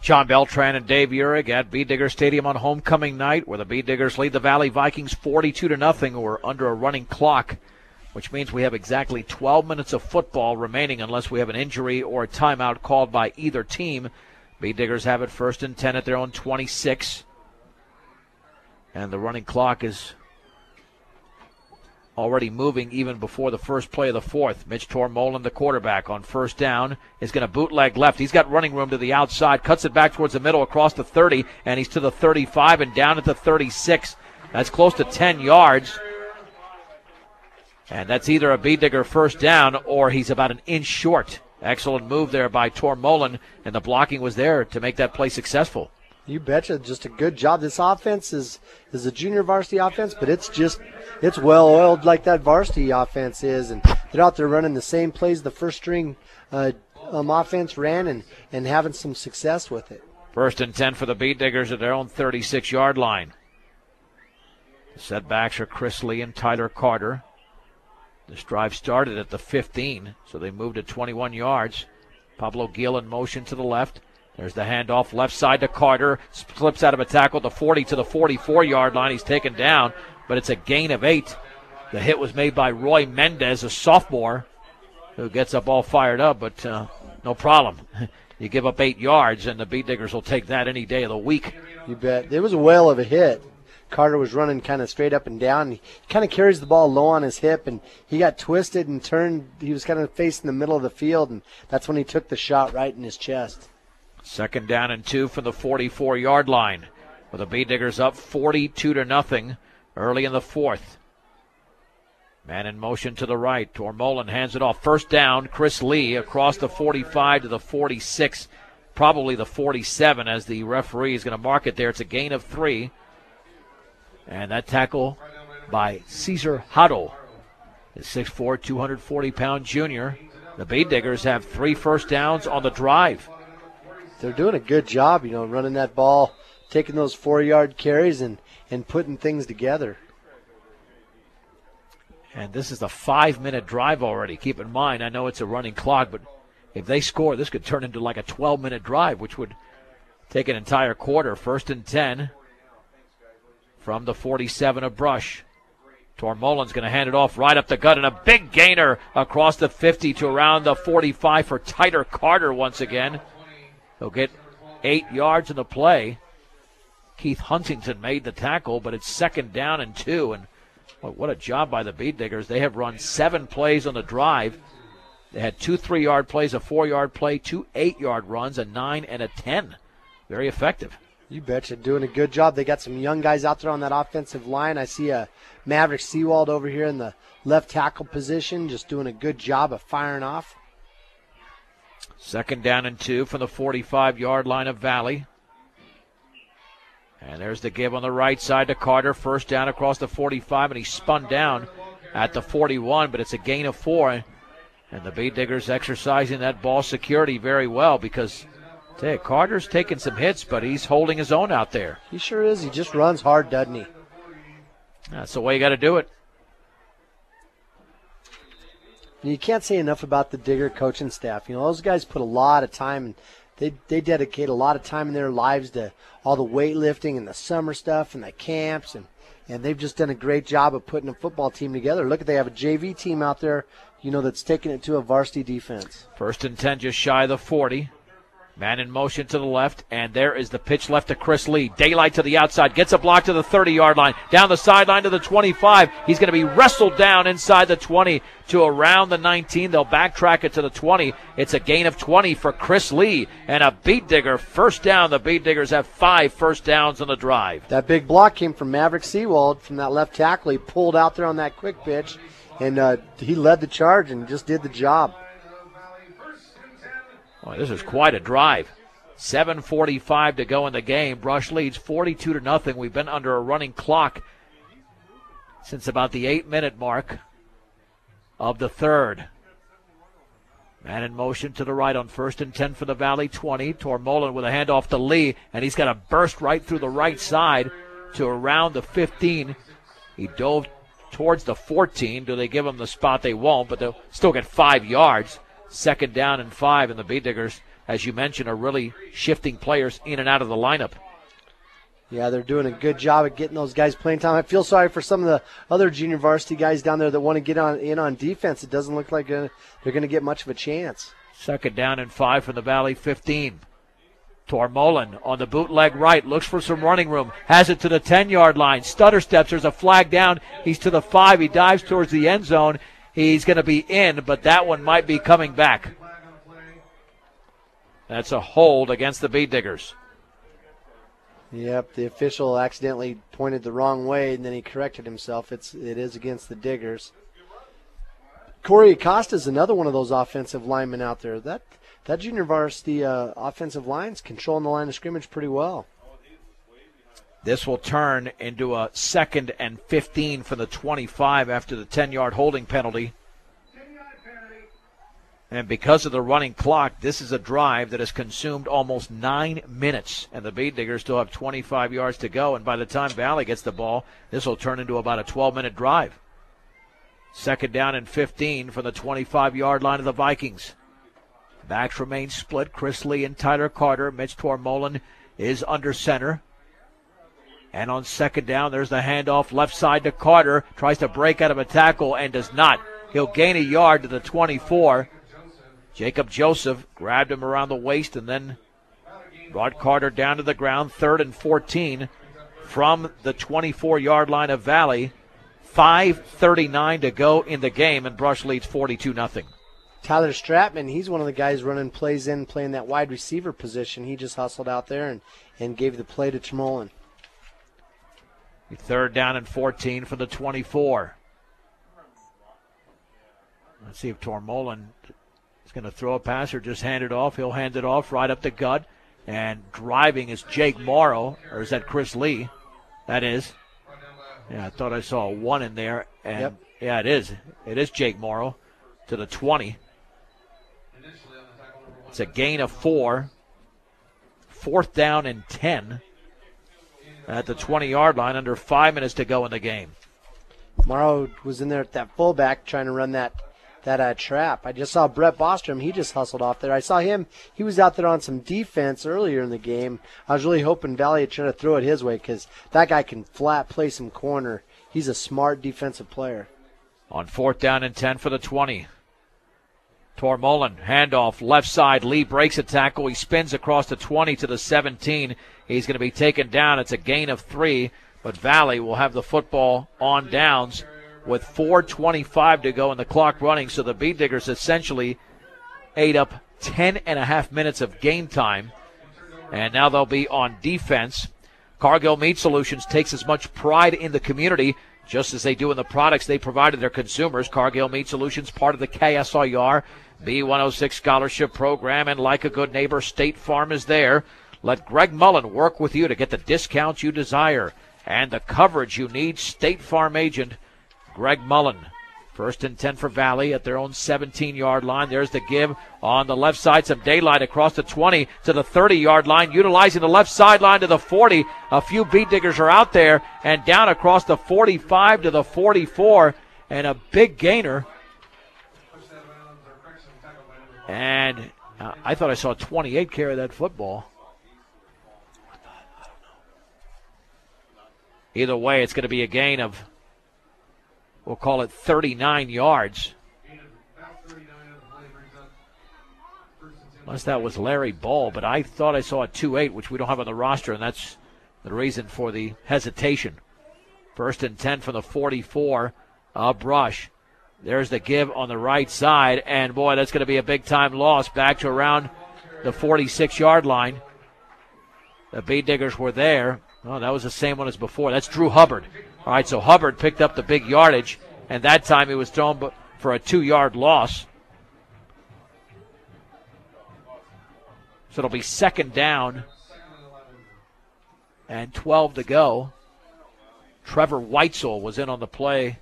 John Beltran and Dave Urich at Bee Digger Stadium on homecoming night, where the Bee Diggers lead the Valley Vikings 42-0. We're under a running clock, which means we have exactly 12 minutes of football remaining unless we have an injury or a timeout called by either team. Bee Diggers have it 1st and 10 at their own 26. And the running clock is already moving even before the first play of the fourth. Mitch Tormolen, the quarterback, on 1st down, is going to bootleg left. He's got running room to the outside, cuts it back towards the middle across the 30, and he's to the 35 and down at the 36. That's close to 10 yards. And that's either a Bee Digger 1st down or he's about an inch short. Excellent move there by Tormolen, and the blocking was there to make that play successful. You betcha. Just a good job. This offense is a junior varsity offense, but it's well-oiled like that varsity offense is, and they're out there running the same plays the first string offense ran and having some success with it. 1st and 10 for the Bee Diggers at their own 36-yard line. The setbacks are Chris Lee and Tyler Carter. This drive started at the 15, so they moved at 21 yards. Pablo Gil in motion to the left. There's the handoff left side to Carter. Slips out of a tackle, the 40 to the 44-yard line. He's taken down, but it's a gain of 8. The hit was made by Roy Mendez, a sophomore, who gets up all fired up, but no problem. You give up 8 yards, and the Bee Diggers will take that any day of the week. You bet. It was a whale of a hit. Carter was running kind of straight up and down. He kind of carries the ball low on his hip, and he got twisted and turned. He was kind of facing the middle of the field, and that's when he took the shot right in his chest. 2nd down and 2 from the 44-yard line, with the Bee Diggers up 42-0 early in the fourth. Man in motion to the right. Tormolen hands it off. 1st down, Chris Lee across the 45 to the 46, probably the 47 as the referee is going to mark it there. It's a gain of 3. And that tackle by Cesar Huddle, the 6'4", 240-pound junior. The Bee Diggers have 3 first downs on the drive. They're doing a good job, running that ball, taking those 4-yard carries and putting things together. And this is the 5-minute drive already. Keep in mind, I know it's a running clock, but if they score, this could turn into like a 12-minute drive, which would take an entire quarter. 1st and 10 from the 47 of Brush. Tormolen's going to hand it off right up the gut, and a big gainer across the 50 to around the 45 for Tyler Carter once again. He'll get 8 yards in the play. Keith Huntington made the tackle, but it's 2nd down and 2. And what a job by the Bee Diggers. They have run 7 plays on the drive. They had 2 3-yard plays, a 4-yard play, 2 8-yard runs, a 9 and a 10. Very effective. You betcha. Doing a good job. They got some young guys out there on that offensive line. I see a Maverick Seawald over here in the left tackle position, just doing a good job of firing off. 2nd down and 2 from the 45-yard line of Valley. And there's the give on the right side to Carter. 1st down across the 45, and he spun down at the 41, but it's a gain of 4. And the Bee Diggers exercising that ball security very well because Carter's taking some hits, but he's holding his own out there. He sure is. He just runs hard, doesn't he? That's the way you got to do it. You can't say enough about the Digger coaching staff. Those guys put a lot of time, and they dedicate a lot of time in their lives to all the weightlifting and the summer stuff and the camps, and they've just done a great job of putting a football team together. Look, they have a JV team out there, that's taking it to a varsity defense. 1st and 10 just shy of the 40. Man in motion to the left, and there is the pitch left to Chris Lee. Daylight to the outside, gets a block to the 30-yard line, down the sideline to the 25. He's going to be wrestled down inside the 20 to around the 19. They'll backtrack it to the 20. It's a gain of 20 for Chris Lee, and a Bee Digger 1st down. The Bee Diggers have 5 first downs on the drive. That big block came from Maverick Seawald from that left tackle. He pulled out there on that quick pitch, and he led the charge and just did the job. Boy, this is quite a drive. 7:45 to go in the game. Brush leads 42-0. We've been under a running clock since about the 8-minute mark of the third. Man in motion to the right on 1st and 10 for the Valley 20. Tormolen with a handoff to Lee, and he's got to burst right through the right side to around the 15. He dove towards the 14. Do they give him the spot? They won't, but they'll still get 5 yards. 2nd down and 5, and the Bee Diggers as you mentioned, are really shifting players in and out of the lineup. Yeah, they're doing a good job of getting those guys playing time. I feel sorry for some of the other junior varsity guys down there that want to get in on defense. It doesn't look like they're going to get much of a chance. 2nd down and 5 from the Valley 15. Tormolen on the bootleg right, looks for some running room, has it to the 10-yard line, stutter steps, there's a flag down, he's to the 5, he dives towards the end zone, he's going to be in, but that one might be coming back. That's a hold against the Bead Diggers. Yep, the official accidentally pointed the wrong way, and then he corrected himself. It is against the Diggers. Corey Acosta is another one of those offensive linemen out there. That junior varsity offensive line's controlling the line of scrimmage pretty well. This will turn into a 2nd and 15 from the 25 after the 10-yard holding penalty. And because of the running clock, this is a drive that has consumed almost 9 minutes. And the Bead Diggers still have 25 yards to go. And by the time Valley gets the ball, this will turn into about a 12-minute drive. 2nd down and 15 from the 25-yard line of the Vikings. Backs remain split. Chris Lee and Tyler Carter. Mitch Tormolen is under center. And on 2nd down, there's the handoff left side to Carter. Tries to break out of a tackle and does not. He'll gain a yard to the 24. Jacob Joseph grabbed him around the waist and then brought Carter down to the ground. 3rd and 14 from the 24-yard line of Valley. 5:39 to go in the game, and Brush leads 42-0. Tyler Stratman, he's one of the guys running plays in, playing that wide receiver position. He just hustled out there and gave the play to Tormolen. 3rd down and 14 from the 24. Let's see if Tormolen is going to throw a pass or just hand it off. He'll hand it off right up the gut. And driving is Jake Morrow, or is that Chris Lee? That is. Yeah, I thought I saw a 1 in there. And yep. Yeah, it is. It is Jake Morrow to the 20. It's a gain of 4. 4th down and 10 at the 20-yard line, under 5 minutes to go in the game. Morrow was in there at that fullback trying to run that trap. I just saw Brett Bostrom. He just hustled off there. I saw him. He was out there on some defense earlier in the game. I was really hoping Valley would try to throw it his way because that guy can flat play some corner. He's a smart defensive player. On 4th down and 10 for the 20. Tormolen, handoff, left side. Lee breaks a tackle. He spins across the 20 to the 17. He's going to be taken down. It's a gain of 3, but Valley will have the football on downs with 4:25 to go and the clock running. So the Bead Diggers essentially ate up 10.5 minutes of game time, and now they'll be on defense. Cargill Meat Solutions takes as much pride in the community just as they do in the products they provide to their consumers. Cargill Meat Solutions, part of the KSIR B106 Scholarship Program, and like a good neighbor, State Farm is there. Let Greg Mullen work with you to get the discounts you desire and the coverage you need. State Farm agent Greg Mullen. 1st and 10 for Valley at their own 17-yard line. There's the give on the left side. Some daylight across the 20 to the 30-yard line, utilizing the left sideline to the 40. A few Bead Diggers are out there and down across the 45 to the 44, and a big gainer. And I thought I saw 28 carry that football. Either way, it's going to be a gain of, we'll call it 39 yards. Unless that was Larry Ball, but I thought I saw a 2-8, which we don't have on the roster, and that's the reason for the hesitation. 1st and 10 from the 44 of Brush. There's the give on the right side, and boy, that's going to be a big-time loss back to around the 46-yard line. The Bead Diggers were there. Oh, that was the same one as before. That's Drew Hubbard. All right, so Hubbard picked up the big yardage, and that time he was thrown for a 2-yard loss. So it'll be 2nd down and 12 to go. Trevor Weitzel was in on the play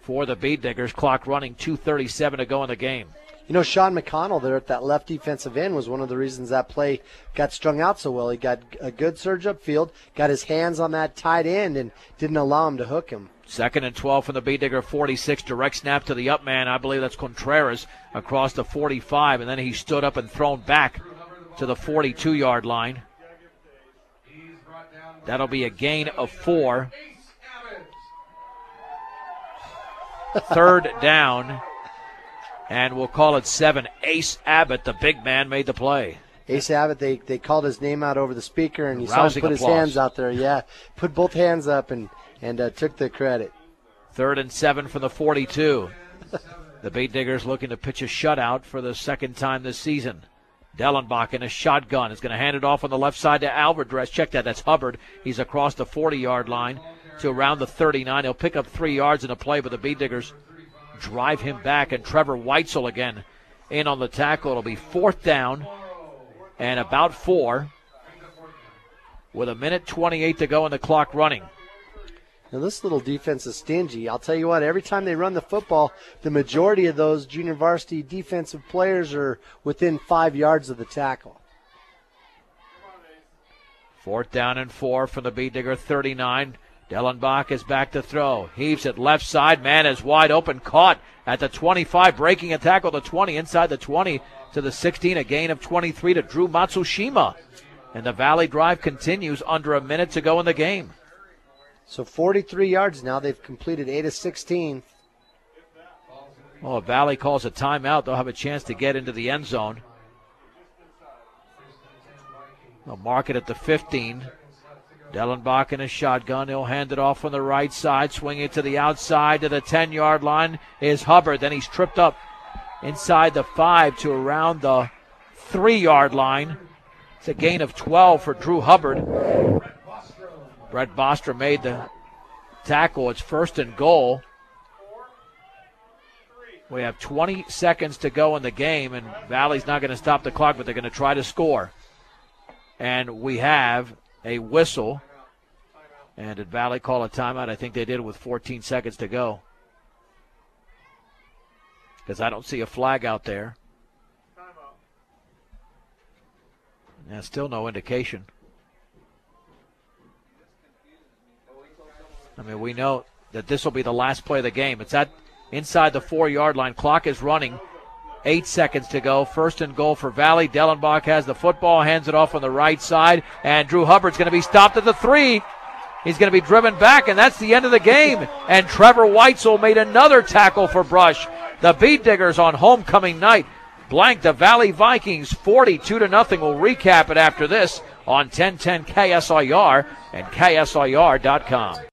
for the Bead Diggers. Clock running, 2:37 to go in the game. You know, Sean McConnell there at that left defensive end was one of the reasons that play got strung out so well. He got a good surge upfield, got his hands on that tight end, and didn't allow him to hook him. 2nd and 12 from the Bee Digger 46. Direct snap to the up man. I believe that's Contreras across the 45. And then he stood up and thrown back to the 42-yard line. That'll be a gain of 4. 3rd down. And we'll call it 7. Ace Abbott, the big man, made the play. Ace Abbott, they called his name out over the speaker, and you saw him Rousing put applause. his hands out there. Yeah, put both hands up and took the credit. 3rd and 7 from the 42. The Bee Diggers looking to pitch a shutout for the second time this season. Dellenbach in a shotgun is going to hand it off on the left side to Alvarez. Check that. That's Hubbard. He's across the 40-yard line to around the 39. He'll pick up 3 yards in a play, but the Bee Diggers drive him back. And Trevor Weitzel again in on the tackle. It'll be 4th down and about 4 with 1:28 to go and the clock running. Now, this little defense is stingy. I'll tell you what, every time they run the football, the majority of those junior varsity defensive players are within 5 yards of the tackle. 4th down and 4 from the Bee Digger 39. Dellenbach is back to throw. Heaves it left side. Man is wide open. Caught at the 25. Breaking a tackle the 20. Inside the 20 to the 16. A gain of 23 to Drew Matsushima. And the Valley drive continues under a minute to go in the game. So 43 yards now. They've completed 8 of 16. Well, if Valley calls a timeout, they'll have a chance to get into the end zone. They'll mark it at the 15. Dellenbach in a shotgun. He'll hand it off on the right side. Swing it to the outside to the 10-yard line is Hubbard. Then he's tripped up inside the 5 to around the 3-yard line. It's a gain of 12 for Drew Hubbard. Brett Bostra made the tackle. It's 1st and goal. We have 20 seconds to go in the game, and Valley's not going to stop the clock, but they're going to try to score. And we have a whistle. And did Valley call a timeout? I think they did with 14 seconds to go. Because I don't see a flag out there. Yeah, still no indication. I mean, we know that this will be the last play of the game. It's at inside the 4-yard line. Clock is running. 8 seconds to go. 1st and goal for Valley. Dellenbach has the football, hands it off on the right side, and Drew Hubbard's going to be stopped at the 3. He's going to be driven back, and that's the end of the game. And Trevor Weitzel made another tackle for Brush. The Bee Diggers on homecoming night blank the Valley Vikings 42-0. We'll recap it after this on 1010 KSIR and KSIR.com.